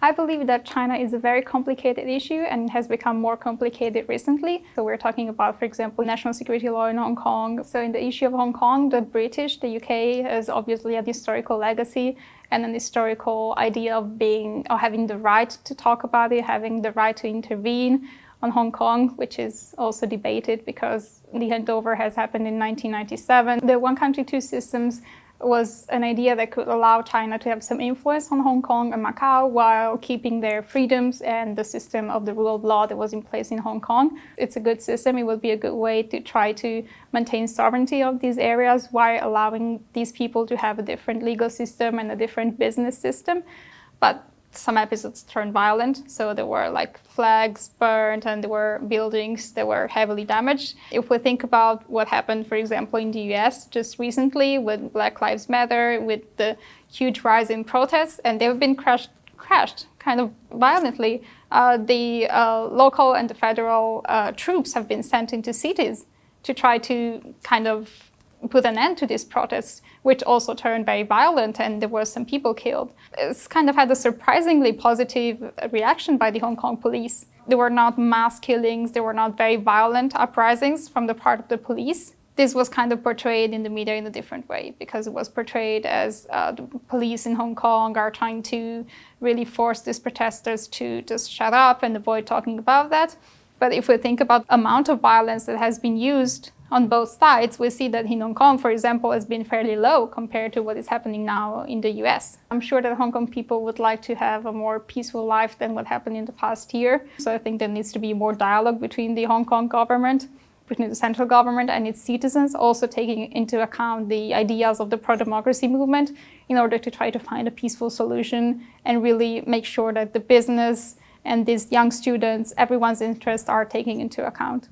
I believe that China is a very complicated issue and has become more complicated recently. So we're talking about, for example, national security law in Hong Kong. So in the issue of Hong Kong, the British, the UK, has obviously a historical legacy and an historical idea of having the right to talk about it, having the right to intervene on Hong Kong, which is also debated because the handover has happened in 1997. The one country, two systems was an idea that could allow China to have some influence on Hong Kong and Macau while keeping their freedoms and the system of the rule of law that was in place in Hong Kong. It's a good system. It would be a good way to try to maintain sovereignty of these areas while allowing these people to have a different legal system and a different business system. But some episodes turned violent, so there were flags burned and there were buildings that were heavily damaged. If we think about what happened, for example, in the US just recently with Black Lives Matter, with the huge rise in protests, and they've been crashed kind of violently, the local and the federal troops have been sent into cities to try to kind of put an end to these protests, which also turned very violent and there were some people killed. It's kind of had a surprisingly positive reaction by the Hong Kong police. There were not mass killings, there were not very violent uprisings from the part of the police. This was kind of portrayed in the media in a different way because it was portrayed as the police in Hong Kong are trying to really force these protesters to just shut up and avoid talking about that. But if we think about the amount of violence that has been used on both sides, we see that in Hong Kong, for example, has been fairly low compared to what is happening now in the US. I'm sure that Hong Kong people would like to have a more peaceful life than what happened in the past year. So I think there needs to be more dialogue between the Hong Kong government, between the central government and its citizens, also taking into account the ideas of the pro-democracy movement in order to try to find a peaceful solution and really make sure that the business and these young students, everyone's interests are taken into account.